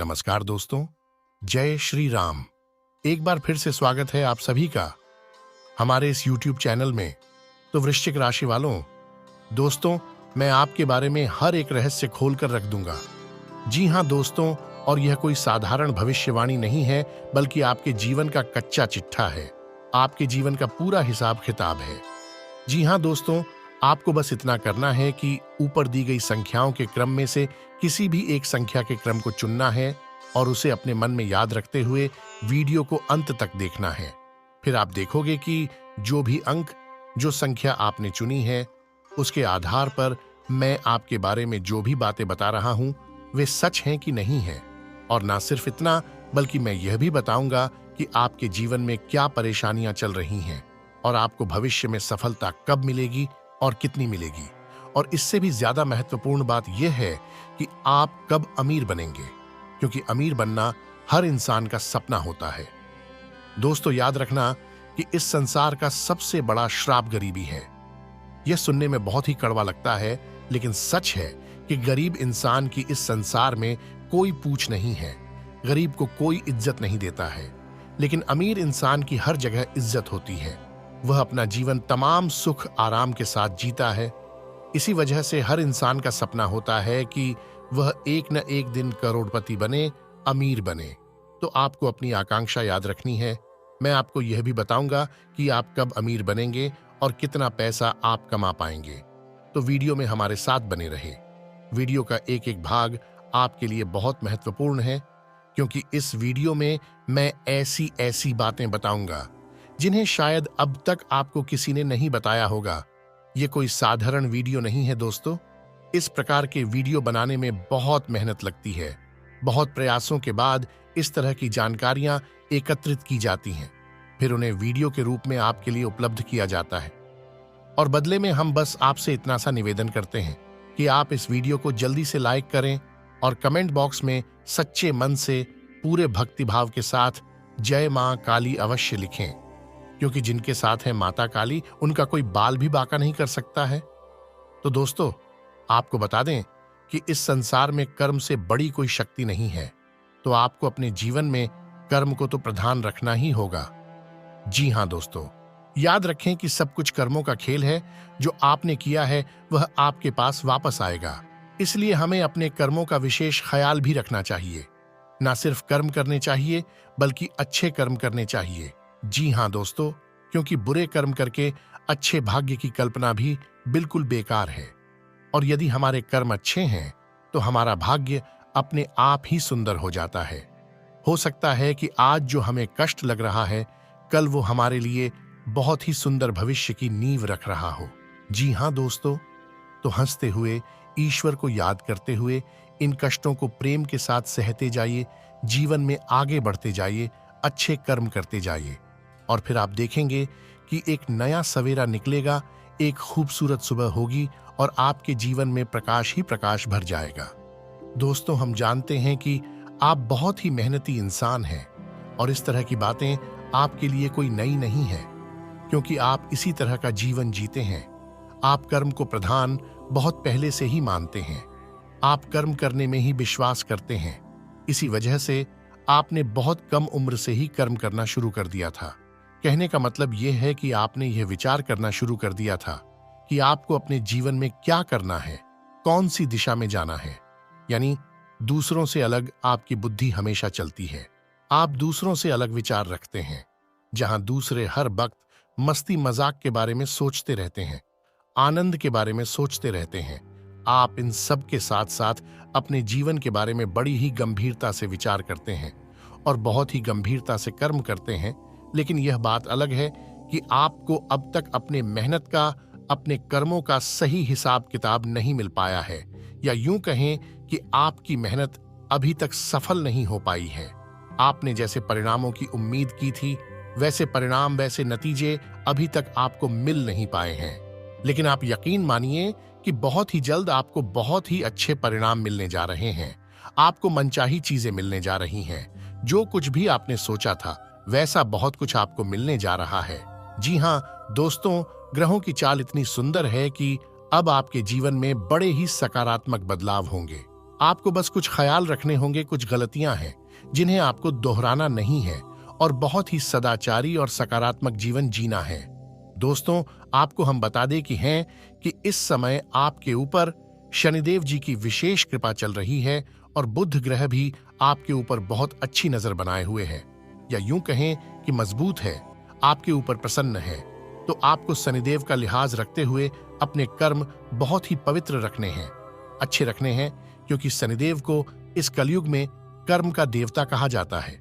नमस्कार दोस्तों, जय श्री राम। एक बार फिर से स्वागत है आप सभी का हमारे इस YouTube चैनल में। तो वृश्चिक राशि वालों, दोस्तों, मैं आपके बारे में हर एक रहस्य खोलकर रख दूंगा। जी हां दोस्तों, और यह कोई साधारण भविष्यवाणी नहीं है, बल्कि आपके जीवन का कच्चा चिट्ठा है, आपके जीवन का पूरा हिसाब किताब है। जी हां दोस्तों, आपको बस इतना करना है कि ऊपर दी गई संख्याओं के क्रम में से किसी भी एक संख्या के क्रम को चुनना है और उसे अपने मन में याद रखते हुए वीडियो को अंत तक देखना है। फिर आप देखोगे कि जो भी अंक, जो संख्या आपने चुनी है, उसके आधार पर मैं आपके बारे में जो भी बातें बता रहा हूं वे सच हैं कि नहीं है। और ना सिर्फ इतना, बल्कि मैं यह भी बताऊंगा कि आपके जीवन में क्या परेशानियां चल रही हैं और आपको भविष्य में सफलता कब मिलेगी और कितनी मिलेगी। और इससे भी ज्यादा महत्वपूर्ण बात यह है कि आप कब अमीर बनेंगे, क्योंकि अमीर बनना हर इंसान का सपना होता है। दोस्तों, याद रखना कि इस संसार का सबसे बड़ा श्राप गरीबी है। यह सुनने में बहुत ही कड़वा लगता है, लेकिन सच है कि गरीब इंसान की इस संसार में कोई पूछ नहीं है। गरीब को कोई इज्जत नहीं देता है, लेकिन अमीर इंसान की हर जगह इज्जत होती है। वह अपना जीवन तमाम सुख आराम के साथ जीता है। इसी वजह से हर इंसान का सपना होता है कि वह एक न एक दिन करोड़पति बने, अमीर बने। तो आपको अपनी आकांक्षा याद रखनी है। मैं आपको यह भी बताऊंगा कि आप कब अमीर बनेंगे और कितना पैसा आप कमा पाएंगे। तो वीडियो में हमारे साथ बने रहे। वीडियो का एक एक भाग आपके लिए बहुत महत्वपूर्ण है, क्योंकि इस वीडियो में मैं ऐसी ऐसी बातें बताऊंगा जिन्हें शायद अब तक आपको किसी ने नहीं बताया होगा। ये कोई साधारण वीडियो नहीं है दोस्तों। इस प्रकार के वीडियो बनाने में बहुत मेहनत लगती है। बहुत प्रयासों के बाद इस तरह की जानकारियां एकत्रित की जाती हैं, फिर उन्हें वीडियो के रूप में आपके लिए उपलब्ध किया जाता है। और बदले में हम बस आपसे इतना सा निवेदन करते हैं कि आप इस वीडियो को जल्दी से लाइक करें और कमेंट बॉक्स में सच्चे मन से पूरे भक्तिभाव के साथ जय मां काली अवश्य लिखें, क्योंकि जिनके साथ है माता काली, उनका कोई बाल भी बांका नहीं कर सकता है। तो दोस्तों, आपको बता दें कि इस संसार में कर्म से बड़ी कोई शक्ति नहीं है, तो आपको अपने जीवन में कर्म को तो प्रधान रखना ही होगा। जी हां दोस्तों, याद रखें कि सब कुछ कर्मों का खेल है। जो आपने किया है वह आपके पास वापस आएगा। इसलिए हमें अपने कर्मों का विशेष ख्याल भी रखना चाहिए। ना सिर्फ कर्म करने चाहिए, बल्कि अच्छे कर्म करने चाहिए। जी हां दोस्तों, क्योंकि बुरे कर्म करके अच्छे भाग्य की कल्पना भी बिल्कुल बेकार है। और यदि हमारे कर्म अच्छे हैं तो हमारा भाग्य अपने आप ही सुंदर हो जाता है। हो सकता है कि आज जो हमें कष्ट लग रहा है, कल वो हमारे लिए बहुत ही सुंदर भविष्य की नींव रख रहा हो। जी हां दोस्तों, तो हंसते हुए, ईश्वर को याद करते हुए इन कष्टों को प्रेम के साथ सहते जाइए, जीवन में आगे बढ़ते जाइए, अच्छे कर्म करते जाइए, और फिर आप देखेंगे कि एक नया सवेरा निकलेगा, एक खूबसूरत सुबह होगी और आपके जीवन में प्रकाश ही प्रकाश भर जाएगा। दोस्तों, हम जानते हैं कि आप बहुत ही मेहनती इंसान हैं और इस तरह की बातें आपके लिए कोई नई नहीं है, क्योंकि आप इसी तरह का जीवन जीते हैं। आप कर्म को प्रधान बहुत पहले से ही मानते हैं। आप कर्म करने में ही विश्वास करते हैं। इसी वजह से आपने बहुत कम उम्र से ही कर्म करना शुरू कर दिया था। कहने का मतलब यह है कि आपने यह विचार करना शुरू कर दिया था कि आपको अपने जीवन में क्या करना है, कौन सी दिशा में जाना है। यानी दूसरों से अलग आपकी बुद्धि हमेशा चलती है। आप दूसरों से अलग विचार रखते हैं। जहां दूसरे हर वक्त मस्ती मजाक के बारे में सोचते रहते हैं, आनंद के बारे में सोचते रहते हैं, आप इन सब के साथ साथ अपने जीवन के बारे में बड़ी ही गंभीरता से विचार करते हैं और बहुत ही गंभीरता से कर्म करते हैं। लेकिन यह बात अलग है कि आपको अब तक अपने मेहनत का, अपने कर्मों का सही हिसाब किताब नहीं मिल पाया है, या यूं कहें कि आपकी मेहनत अभी तक सफल नहीं हो पाई है। आपने जैसे परिणामों की उम्मीद की थी, वैसे परिणाम, वैसे नतीजे अभी तक आपको मिल नहीं पाए हैं। लेकिन आप यकीन मानिए कि बहुत ही जल्द आपको बहुत ही अच्छे परिणाम मिलने जा रहे हैं। आपको मनचाही चीजें मिलने जा रही हैं। जो कुछ भी आपने सोचा था, वैसा बहुत कुछ आपको मिलने जा रहा है। जी हां दोस्तों, ग्रहों की चाल इतनी सुंदर है कि अब आपके जीवन में बड़े ही सकारात्मक बदलाव होंगे। आपको बस कुछ ख्याल रखने होंगे, कुछ गलतियां हैं जिन्हें आपको दोहराना नहीं है और बहुत ही सदाचारी और सकारात्मक जीवन जीना है। दोस्तों, आपको हम बता दें कि इस समय आपके ऊपर शनिदेव जी की विशेष कृपा चल रही है और बुध ग्रह भी आपके ऊपर बहुत अच्छी नजर बनाए हुए है, या यूं कहें कि मजबूत है, आपके ऊपर प्रसन्न है। तो आपको शनिदेव का लिहाज रखते हुए अपने कर्म बहुत ही पवित्र रखने हैं, अच्छे रखने हैं, क्योंकि शनिदेव को इस कलयुग में कर्म का देवता कहा जाता है।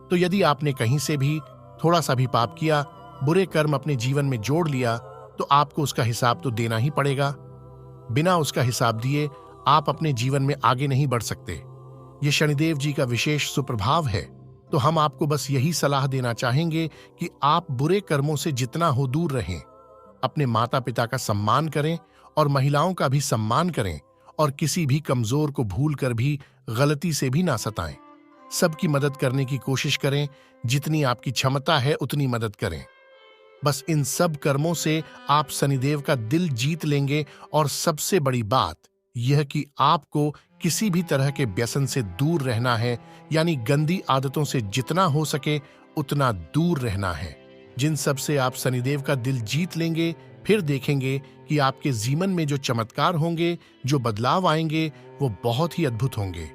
तो यदि आपने कहीं से भी थोड़ा सा भी पाप किया, बुरे कर्म अपने जीवन में जोड़ लिया, तो आपको उसका हिसाब तो देना ही पड़ेगा। बिना उसका हिसाब दिए आप अपने जीवन में आगे नहीं बढ़ सकते। ये शनिदेव जी का विशेष सुप्रभाव है। तो हम आपको बस यही सलाह देना चाहेंगे कि आप बुरे कर्मों से जितना हो दूर रहें, अपने माता पिता का सम्मान करें और महिलाओं का भी सम्मान करें, और किसी भी कमजोर को भूलकर भी गलती से भी ना सताएं। सबकी मदद करने की कोशिश करें, जितनी आपकी क्षमता है उतनी मदद करें। बस इन सब कर्मों से आप शनिदेव का दिल जीत लेंगे, और सबसे बड़ी बात यह कि आपको किसी भी तरह के व्यसन से दूर रहना है, यानी गंदी आदतों से जितना हो सके उतना दूर रहना है। जिन सब से आप शनिदेव का दिल जीत लेंगे, फिर देखेंगे कि आपके जीवन में जो चमत्कार होंगे, जो बदलाव आएंगे, वो बहुत ही अद्भुत होंगे।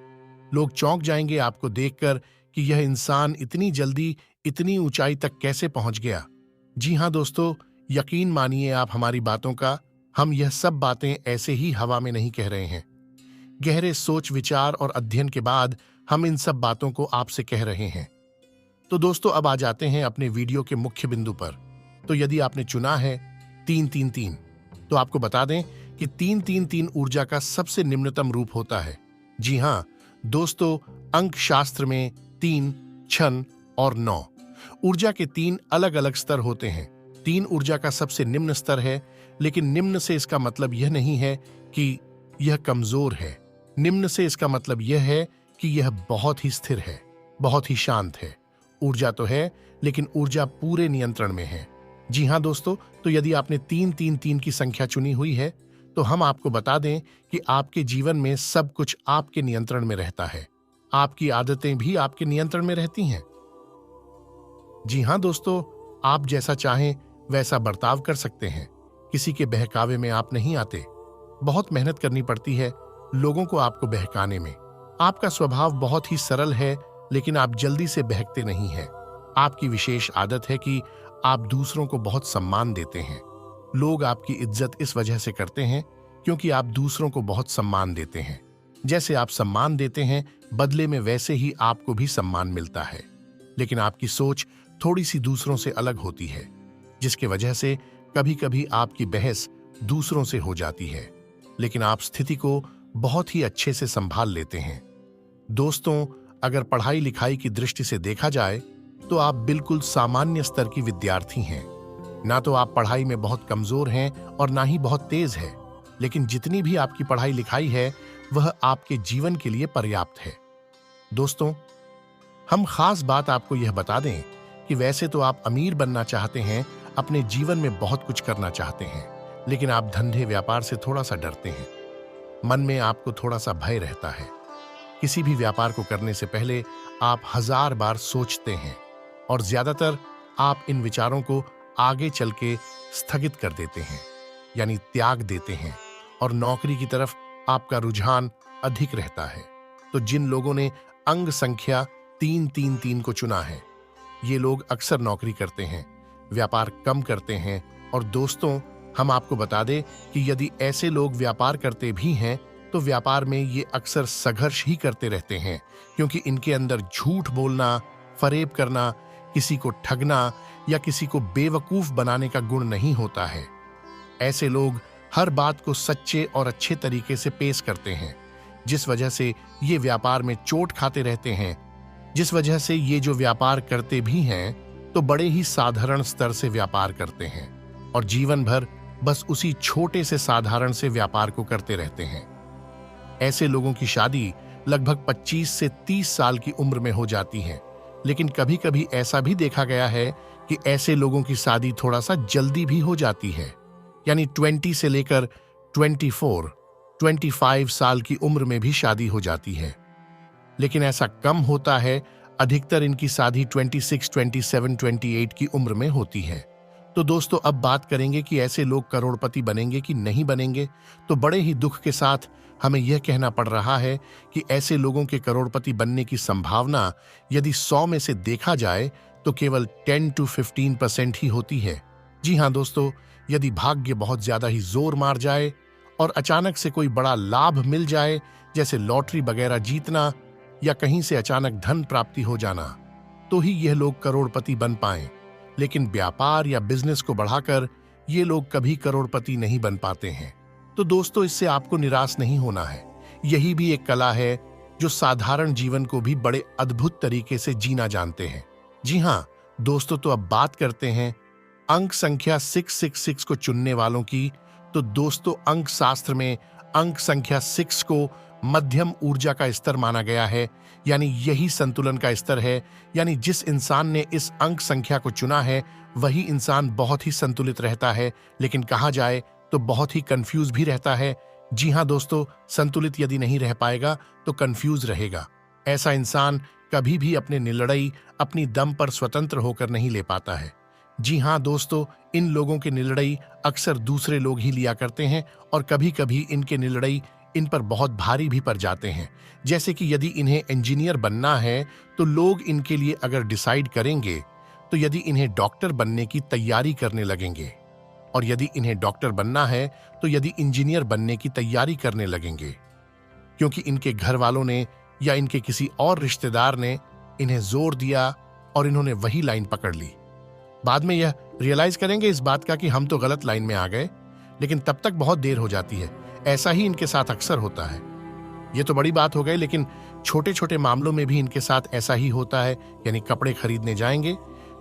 लोग चौंक जाएंगे आपको देखकर कि यह इंसान इतनी जल्दी इतनी ऊंचाई तक कैसे पहुंच गया। जी हाँ दोस्तों, यकीन मानिए आप हमारी बातों का, हम यह सब बातें ऐसे ही हवा में नहीं कह रहे हैं। गहरे सोच विचार और अध्ययन के बाद हम इन सब बातों को आपसे कह रहे हैं। तो दोस्तों, अब आ जाते हैं अपने वीडियो के मुख्य बिंदु पर। तो यदि आपने चुना है 3-3-3, तो आपको बता दें कि 3-3-3 ऊर्जा का सबसे निम्नतम रूप होता है। जी हाँ दोस्तों, अंक शास्त्र में 3, 6 और 9 ऊर्जा के 3 अलग अलग स्तर होते हैं। 3 ऊर्जा का सबसे निम्न स्तर है, लेकिन निम्न से इसका मतलब यह नहीं है कि यह कमजोर है। निम्न से इसका मतलब यह है कि यह बहुत ही स्थिर है, बहुत ही शांत है। ऊर्जा तो है, लेकिन ऊर्जा पूरे नियंत्रण में है। जी हाँ दोस्तों, तो यदि आपने 3-3-3 की संख्या चुनी हुई है, तो हम आपको बता दें कि आपके जीवन में सब कुछ आपके नियंत्रण में रहता है। आपकी आदतें भी आपके नियंत्रण में रहती हैं। जी हाँ दोस्तों, आप जैसा चाहें वैसा बर्ताव कर सकते हैं। किसी के बहकावे में आप नहीं आते। बहुत मेहनत करनी पड़ती है लोगों को आपको बहकाने में। आपका स्वभाव बहुत ही सरल है, लेकिन आप जल्दी से बहकते नहीं हैं। आपकी विशेष आदत है कि आप दूसरों को बहुत सम्मान देते हैं। लोग आपकी इज्जत इस वजह से करते हैं क्योंकि आप दूसरों को बहुत सम्मान देते हैं। जैसे आप सम्मान देते हैं, बदले में वैसे ही आपको भी सम्मान मिलता है। लेकिन आपकी सोच थोड़ी सी दूसरों से अलग होती है, जिसकी वजह से कभी कभी आपकी बहस दूसरों से हो जाती है, लेकिन आप स्थिति को बहुत ही अच्छे से संभाल लेते हैं। दोस्तों, अगर पढ़ाई लिखाई की दृष्टि से देखा जाए तो आप बिल्कुल सामान्य स्तर की विद्यार्थी हैं। ना तो आप पढ़ाई में बहुत कमजोर हैं और ना ही बहुत तेज है, लेकिन जितनी भी आपकी पढ़ाई लिखाई है वह आपके जीवन के लिए पर्याप्त है। दोस्तों, हम खास बात आपको यह बता दें कि वैसे तो आप अमीर बनना चाहते हैं, अपने जीवन में बहुत कुछ करना चाहते हैं, लेकिन आप धंधे व्यापार से थोड़ा सा डरते हैं। मन में आपको थोड़ा सा भय रहता है। किसी भी व्यापार को करने से पहले आप 1000 बार सोचते हैं, और ज्यादातर आप इन विचारों को आगे चल के स्थगित कर देते हैं, यानी त्याग देते हैं, और नौकरी की तरफ आपका रुझान अधिक रहता है। तो जिन लोगों ने अंग संख्या 3-3-3 को चुना है, ये लोग अक्सर नौकरी करते हैं, व्यापार कम करते हैं। और दोस्तों, हम आपको बता दें कि यदि ऐसे लोग व्यापार करते भी हैं तो व्यापार में ये अक्सर संघर्ष ही करते रहते हैं, क्योंकि इनके अंदर झूठ बोलना, फरेब करना, किसी को ठगना या किसी को बेवकूफ बनाने का गुण नहीं होता है। ऐसे लोग हर बात को सच्चे और अच्छे तरीके से पेश करते हैं, जिस वजह से ये व्यापार में चोट खाते रहते हैं। जिस वजह से ये जो व्यापार करते भी हैं तो बड़े ही साधारण स्तर से व्यापार करते हैं, और जीवन भर बस उसी छोटे से साधारण से व्यापार को करते रहते हैं। ऐसे लोगों की शादी लगभग 25 से 30 साल की उम्र में हो जाती है, लेकिन कभी कभी ऐसा भी देखा गया है कि ऐसे लोगों की शादी थोड़ा सा जल्दी भी हो जाती है, यानी 20 से लेकर 24। 25 साल की उम्र में भी शादी हो जाती है। लेकिन ऐसा कम होता है, अधिकतर इनकी शादी 26, 27, 28 की उम्र में होती है। तो दोस्तों, अब बात करेंगे कि ऐसे लोग करोड़पति बनेंगे कि नहीं बनेंगे। तो बड़े ही दुख के साथ हमें यह कहना पड़ रहा है कि ऐसे लोगों के करोड़पति बनने की संभावना यदि 100 में से देखा जाए तो केवल 10 to 15% ही होती है। जी हाँ दोस्तों, यदि भाग्य बहुत ज्यादा ही जोर मार जाए और अचानक से कोई बड़ा लाभ मिल जाए, जैसे लॉटरी वगैरह जीतना या कहीं से अचानक धन प्राप्ति हो जाना, तो ही यह लोग करोड़पति बन पाएं। लेकिन व्यापार या बिजनेस को बढ़ाकर ये लोग कभी करोड़पति नहीं बन पाते हैं। तो दोस्तों, इससे आपको निराश नहीं होना है। यही भी एक कला है जो साधारण जीवन को भी बड़े अद्भुत तरीके से जीना जानते हैं। जी हाँ दोस्तों, तो अब बात करते हैं अंक संख्या 666 को चुनने वालों की। तो दोस्तों, अंक शास्त्र में अंक संख्या 6 को मध्यम ऊर्जा का स्तर माना गया है, यानी यही संतुलन का स्तर है। यानी जिस इंसान ने इस अंक संख्या को चुना है वही इंसान बहुत ही संतुलित रहता है, लेकिन कहा जाए तो बहुत ही कंफ्यूज भी रहता है। जी हाँ दोस्तों, संतुलित यदि नहीं रह पाएगा तो कंफ्यूज रहेगा। ऐसा इंसान कभी भी अपने निर्णय अपनी दम पर स्वतंत्र होकर नहीं ले पाता है। जी हाँ दोस्तों, इन लोगों के निर्णय अक्सर दूसरे लोग ही लिया करते हैं और कभी कभी इनके निर्णय इन पर बहुत भारी भी पड़ जाते हैं। जैसे कि यदि इन्हें इंजीनियर बनना है तो लोग इनके लिए अगर डिसाइड करेंगे, तो यदि इन्हें डॉक्टर बनने की तैयारी करने लगेंगे, और यदि इन्हें डॉक्टर बनना है तो यदि इंजीनियर बनने की तैयारी करने लगेंगे, क्योंकि इनके घर वालों ने या इनके किसी और रिश्तेदार ने इन्हें जोर दिया और इन्होंने वही लाइन पकड़ ली। बाद में यह रियलाइज करेंगे इस बात का कि हम तो गलत लाइन में आ गए, लेकिन तब तक बहुत देर हो जाती है। ऐसा ही इनके साथ अक्सर होता है। ये तो बड़ी बात हो गई, लेकिन छोटे छोटे मामलों में भी इनके साथ ऐसा ही होता है। यानी कपड़े खरीदने जाएंगे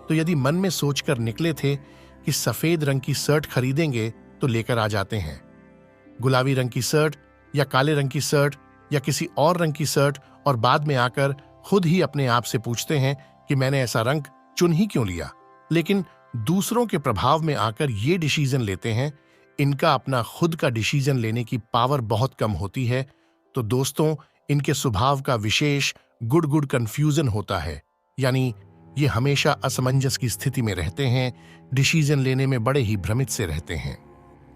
तो यदि मन में सोचकर निकले थे कि सफेद रंग की शर्ट खरीदेंगे तो लेकर आ जाते हैं। गुलाबी रंग की शर्ट या काले रंग की शर्ट या किसी और रंग की शर्ट, और बाद में आकर खुद ही अपने आप से पूछते हैं कि मैंने ऐसा रंग चुन ही क्यों लिया। लेकिन दूसरों के प्रभाव में आकर ये डिसीजन लेते हैं। इनका अपना खुद का डिसीजन लेने की पावर बहुत कम होती है। तो दोस्तों, इनके स्वभाव का विशेष गुड कंफ्यूजन होता है। यानी ये हमेशा असमंजस की स्थिति में रहते हैं, डिसीजन लेने में बड़े ही भ्रमित से रहते हैं।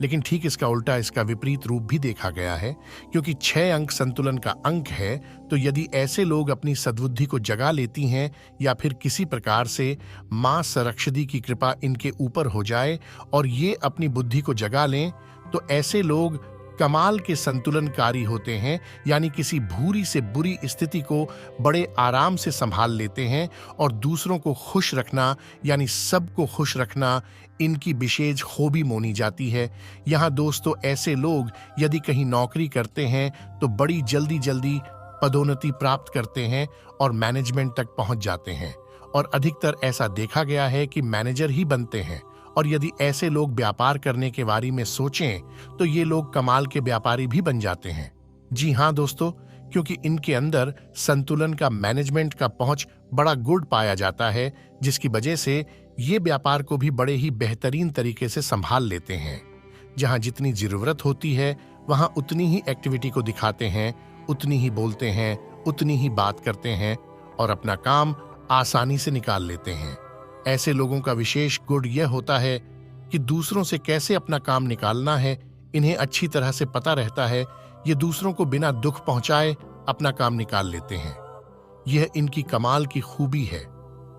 लेकिन ठीक इसका उल्टा, इसका विपरीत रूप भी देखा गया है, क्योंकि 6 अंक संतुलन का अंक है। तो यदि ऐसे लोग अपनी सद्बुद्धि को जगा लेती हैं या फिर किसी प्रकार से मां सरस्वती की कृपा इनके ऊपर हो जाए और ये अपनी बुद्धि को जगा लें, तो ऐसे लोग कमाल के संतुलनकारी होते हैं। यानी किसी बुरी से बुरी स्थिति को बड़े आराम से संभाल लेते हैं और दूसरों को खुश रखना, यानी सबको खुश रखना, इनकी विशेष खूबी मानी जाती है। यहाँ दोस्तों, ऐसे लोग यदि कहीं नौकरी करते हैं तो बड़ी जल्दी जल्दी पदोन्नति प्राप्त करते हैं और मैनेजमेंट तक पहुंच जाते हैं, और अधिकतर ऐसा देखा गया है कि मैनेजर ही बनते हैं। और यदि ऐसे लोग व्यापार करने के बारे में सोचें तो ये लोग कमाल के व्यापारी भी बन जाते हैं। जी हाँ दोस्तों, क्योंकि इनके अंदर संतुलन का, मैनेजमेंट का पहुंच बड़ा गुड पाया जाता है, जिसकी वजह से ये व्यापार को भी बड़े ही बेहतरीन तरीके से संभाल लेते हैं। जहां जितनी जरूरत होती है वहां उतनी ही एक्टिविटी को दिखाते हैं, उतनी ही बोलते हैं, उतनी ही बात करते हैं और अपना काम आसानी से निकाल लेते हैं। ऐसे लोगों का विशेष गुण यह होता है कि दूसरों से कैसे अपना काम निकालना है इन्हें अच्छी तरह से पता रहता है। ये दूसरों को बिना दुख पहुंचाए अपना काम निकाल लेते हैं। यह इनकी कमाल की खूबी है।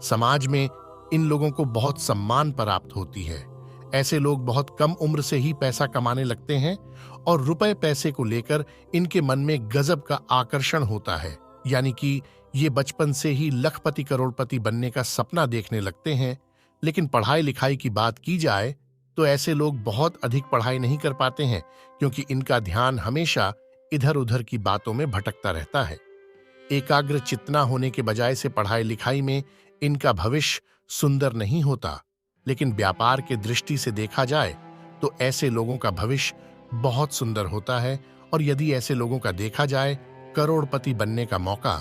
समाज में इन लोगों को बहुत सम्मान प्राप्त होती है। ऐसे लोग बहुत कम उम्र से ही पैसा कमाने लगते हैं और रुपए पैसे को लेकर इनके मन में गजब का आकर्षण होता है। यानी कि ये बचपन से ही लखपति करोड़पति बनने का सपना देखने लगते हैं। लेकिन पढ़ाई लिखाई की बात की जाए तो ऐसे लोग बहुत अधिक पढ़ाई नहीं कर पाते हैं, क्योंकि इनका ध्यान हमेशा इधर उधर की बातों में भटकता रहता है। एकाग्र चित्त न होने के बजाय से पढ़ाई लिखाई में इनका भविष्य सुंदर नहीं होता। लेकिन व्यापार के दृष्टि से देखा जाए तो ऐसे लोगों का भविष्य बहुत सुंदर होता है। और यदि ऐसे लोगों का देखा जाए करोड़पति बनने का मौका,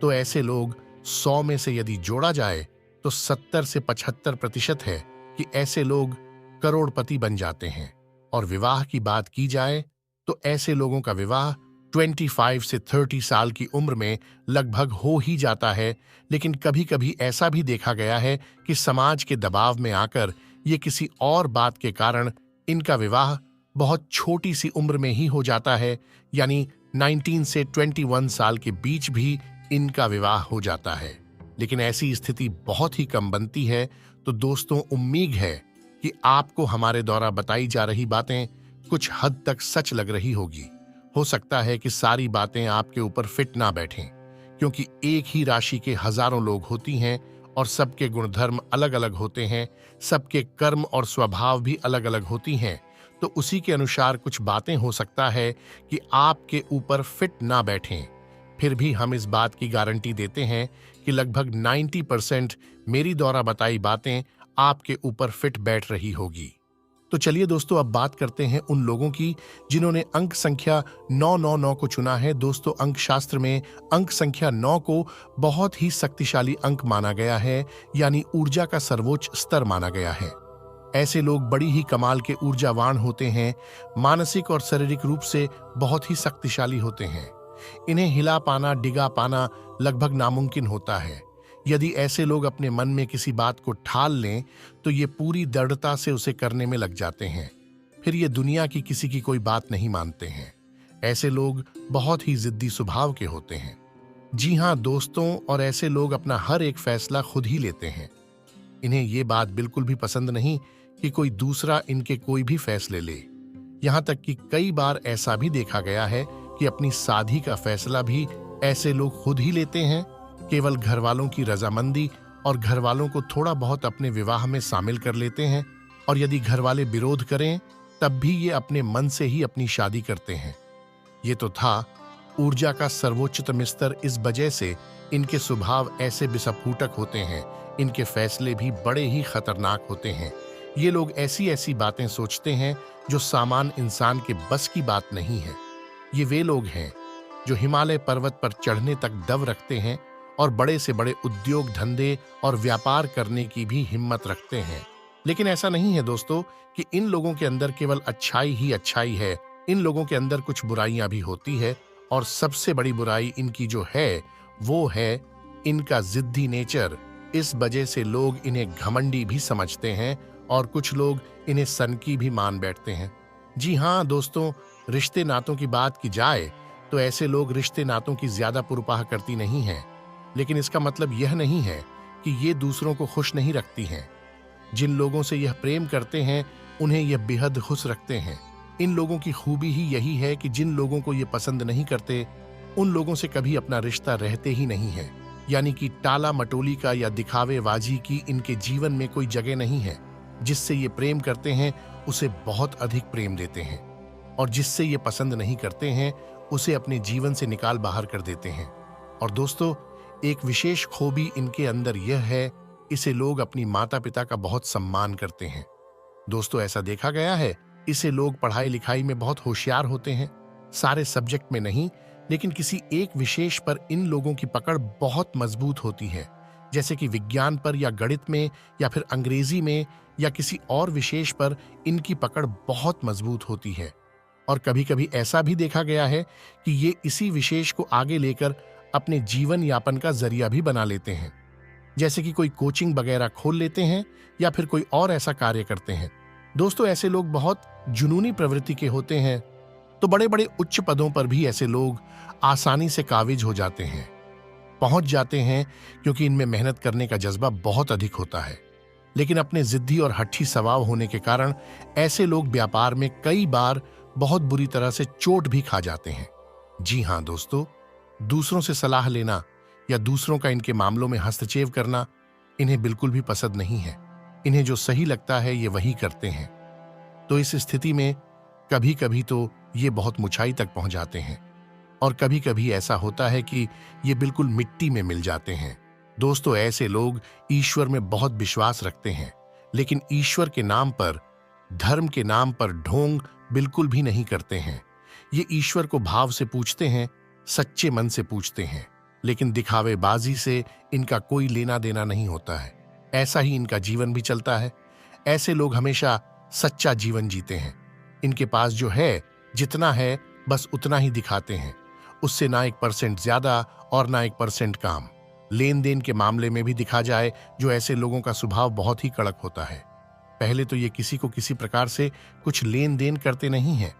तो ऐसे लोग 100 में से यदि जोड़ा जाए तो 70 से 75% है कि ऐसे लोग करोड़पति बन जाते हैं। और विवाह की बात की जाए तो ऐसे लोगों का विवाह 25 से 30 साल की उम्र में लगभग हो ही जाता है। लेकिन कभी कभी ऐसा भी देखा गया है कि समाज के दबाव में आकर ये किसी और बात के कारण इनका विवाह बहुत छोटी सी उम्र में ही हो जाता है, यानी 19 से 21 साल के बीच भी इनका विवाह हो जाता है। लेकिन ऐसी स्थिति बहुत ही कम बनती है। तो दोस्तों, उम्मीद है कि आपको हमारे द्वारा बताई जा रही बातें कुछ हद तक सच लग रही होगी। हो सकता है कि सारी बातें आपके ऊपर फिट ना बैठें, क्योंकि एक ही राशि के हजारों लोग होती हैं और सबके गुणधर्म अलग अलग होते हैं, सबके कर्म और स्वभाव भी अलग अलग होती हैं। तो उसी के अनुसार कुछ बातें हो सकता है कि आपके ऊपर फिट ना बैठें। फिर भी हम इस बात की गारंटी देते हैं कि लगभग 90% मेरी द्वारा बताई बातें आपके ऊपर फिट बैठ रही होगी। तो चलिए दोस्तों, अब बात करते हैं उन लोगों की जिन्होंने अंक संख्या 999 को चुना है। दोस्तों, अंक शास्त्र में अंक संख्या 9 को बहुत ही शक्तिशाली अंक माना गया है, यानी ऊर्जा का सर्वोच्च स्तर माना गया है। ऐसे लोग बड़ी ही कमाल के ऊर्जावान होते हैं, मानसिक और शारीरिक रूप से बहुत ही शक्तिशाली होते हैं। इन्हें हिला पाना, डिगा पाना लगभग नामुमकिन होता है। यदि ऐसे लोग अपने मन में किसी बात को ठाल लें तो ये पूरी दृढ़ता से उसे करने में लग जाते हैं। फिर ये दुनिया की किसी की कोई बात नहीं मानते हैं। ऐसे लोग बहुत ही जिद्दी स्वभाव के होते हैं। जी हाँ दोस्तों, और ऐसे लोग अपना हर एक फैसला खुद ही लेते हैं। इन्हें ये बात बिल्कुल भी पसंद नहीं कि कोई दूसरा इनके कोई भी फैसले ले। यहाँ तक कि कई बार ऐसा भी देखा गया है कि अपनी शादी का फैसला भी ऐसे लोग खुद ही लेते हैं, केवल घर वालों की रजामंदी और घर वालों को थोड़ा बहुत अपने विवाह में शामिल कर लेते हैं। और यदि घर वाले विरोध करें तब भी ये अपने मन से ही अपनी शादी करते हैं। ये तो था ऊर्जा का सर्वोच्चतम स्तर। इस वजह से इनके स्वभाव ऐसे विस्फोटक होते हैं, इनके फैसले भी बड़े ही खतरनाक होते हैं। ये लोग ऐसी ऐसी बातें सोचते हैं जो सामान्य इंसान के बस की बात नहीं है। ये वे लोग हैं जो हिमालय पर्वत पर चढ़ने तक दव रखते हैं और बड़े से बड़े उद्योग धंधे और व्यापार करने की भी हिम्मत रखते हैं। लेकिन ऐसा नहीं है दोस्तों कि इन लोगों के अंदर केवल अच्छाई ही अच्छाई है। इन लोगों के अंदर कुछ बुराइयां भी होती है, और सबसे बड़ी बुराई इनकी जो है वो है इनका जिद्दी नेचर। इस वजह से लोग इन्हें घमंडी भी समझते हैं और कुछ लोग इन्हें सनकी भी मान बैठते हैं। जी हाँ दोस्तों, रिश्ते नातों की बात की जाए तो ऐसे लोग रिश्ते नातों की ज्यादा पुरपाह करती नहीं हैं। लेकिन इसका मतलब यह नहीं है कि ये दूसरों को खुश नहीं रखती हैं। जिन लोगों से यह प्रेम करते हैं उन्हें यह बेहद खुश रखते हैं। इन लोगों की खूबी ही यही है कि जिन लोगों को ये पसंद नहीं करते उन लोगों से कभी अपना रिश्ता रहते ही नहीं है। यानी कि टाला मटोली का या दिखावेबाजी की इनके जीवन में कोई जगह नहीं है। जिससे ये प्रेम करते हैं उसे बहुत अधिक प्रेम देते हैं, और जिससे ये पसंद नहीं करते हैं उसे अपने जीवन से निकाल बाहर कर देते हैं। और दोस्तों, एक विशेष खूबी इनके अंदर यह है, इसे लोग अपनी माता पिता का बहुत सम्मान करते हैं। दोस्तों, ऐसा देखा गया है, इसे लोग पढ़ाई लिखाई में बहुत होशियार होते हैं। सारे सब्जेक्ट में नहीं, लेकिन किसी एक विशेष पर इन लोगों की पकड़ बहुत मजबूत होती है। जैसे कि विज्ञान पर या गणित में या फिर अंग्रेजी में या किसी और विशेष पर इनकी पकड़ बहुत मजबूत होती है। और कभी कभी ऐसा भी देखा गया है कि ये इसी विशेष को आगे लेकर अपने जीवन यापन का जरिया भी बना लेते हैं। जैसे कि कोई कोचिंग वगैरह खोल लेते हैं या फिर कोई और ऐसा कार्य करते हैं। दोस्तों, ऐसे लोग बहुत जुनूनी प्रवृत्ति के होते हैं, तो बड़े बड़े उच्च पदों पर भी ऐसे लोग आसानी से काबिज हो जाते हैं, पहुंच जाते हैं, क्योंकि इनमें मेहनत करने का जज्बा बहुत अधिक होता है। लेकिन अपने जिद्दी और हठी स्वभाव होने के कारण ऐसे लोग व्यापार में कई बार बहुत बुरी तरह से चोट भी खा जाते हैं। जी हाँ दोस्तों, दूसरों से सलाह लेना या दूसरों का इनके मामलों में हस्तक्षेप करना इन्हें बिल्कुल भी पसंद नहीं है। इन्हें जो सही लगता है ये वही करते हैं। तो इस स्थिति में कभी कभी तो ये बहुत ऊंचाई तक पहुंच जाते हैं, और कभी कभी ऐसा होता है कि ये बिल्कुल मिट्टी में मिल जाते हैं। दोस्तों, ऐसे लोग ईश्वर में बहुत विश्वास रखते हैं, लेकिन ईश्वर के नाम पर, धर्म के नाम पर ढोंग बिल्कुल भी नहीं करते हैं। ये ईश्वर को भाव से पूछते हैं, सच्चे मन से पूछते हैं, लेकिन दिखावेबाजी से इनका कोई लेना देना नहीं होता है। ऐसा ही इनका जीवन भी चलता है। ऐसे लोग हमेशा सच्चा जीवन जीते हैं। इनके पास जो है जितना है बस उतना ही दिखाते हैं, उससे ना 1% ज्यादा और ना 1% कम। लेन देन के मामले में भी दिखा जाए जो ऐसे लोगों का स्वभाव बहुत ही कड़क होता है। पहले तो ये किसी को किसी प्रकार से कुछ लेन देन करते नहीं हैं,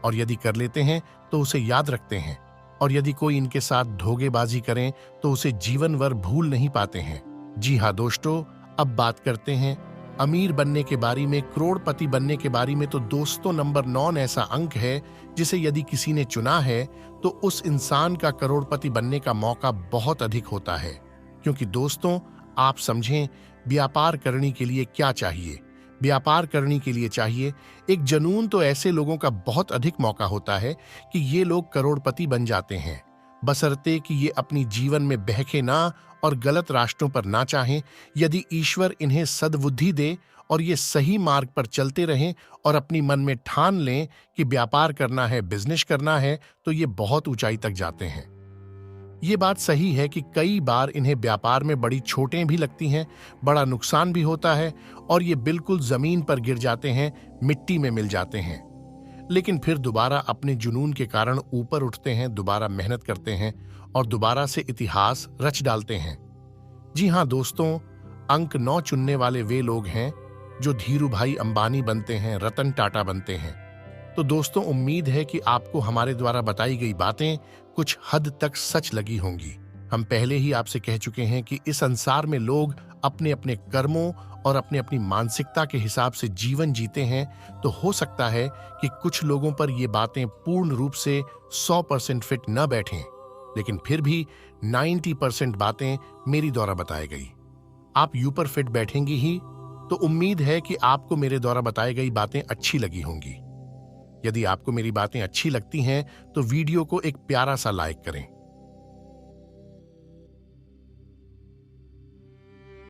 और यदि कर लेते हैं तो उसे याद रखते हैं, और यदि कोई इनके साथ धोखेबाजी करें तो उसे जीवन भर भूल नहीं पाते हैं। जी हाँ दोस्तों, अब बात करते हैं अमीर बनने के बारे में, करोड़पति बनने के बारे में। तो दोस्तों, नंबर 9 ऐसा अंक है जिसे यदि किसी ने चुना है तो उस इंसान का करोड़पति बनने का मौका बहुत अधिक होता है। क्योंकि दोस्तों, आप समझें, व्यापार करने के लिए क्या चाहिए? व्यापार करने के लिए चाहिए एक जुनून। तो ऐसे लोगों का बहुत अधिक मौका होता है कि ये लोग करोड़पति बन जाते हैं, बशर्ते कि ये अपनी जीवन में बहके ना और गलत रास्तों पर ना चाहें। यदि ईश्वर इन्हें सद्बुद्धि दे और ये सही मार्ग पर चलते रहें और अपनी मन में ठान लें कि व्यापार करना है, बिजनेस करना है, तो ये बहुत ऊंचाई तक जाते हैं। ये बात सही है कि कई बार इन्हें व्यापार में बड़ी चोटें भी लगती हैं, बड़ा नुकसान भी होता है, और ये बिल्कुल जमीन पर गिर जाते हैं, मिट्टी में मिल जाते हैं। लेकिन फिर दोबारा अपने जुनून के कारण ऊपर उठते हैं, दोबारा मेहनत करते हैं और दोबारा से इतिहास रच डालते हैं। जी हाँ दोस्तों, अंक 9 चुनने वाले वे लोग हैं जो धीरू भाई अंबानी बनते हैं, रतन टाटा बनते हैं। तो दोस्तों, उम्मीद है कि आपको हमारे द्वारा बताई गई बातें कुछ हद तक सच लगी होंगी। हम पहले ही आपसे कह चुके हैं कि इस संसार में लोग अपने अपने कर्मों और अपनी अपनी मानसिकता के हिसाब से जीवन जीते हैं। तो हो सकता है कि कुछ लोगों पर ये बातें पूर्ण रूप से 100% फिट न बैठें, लेकिन फिर भी 90% बातें मेरी द्वारा बताई गई आप यू पर फिट बैठेंगी ही। तो उम्मीद है कि आपको मेरे द्वारा बताई गई बातें अच्छी लगी होंगी। यदि आपको मेरी बातें अच्छी लगती हैं तो वीडियो को एक प्यारा सा लाइक करें।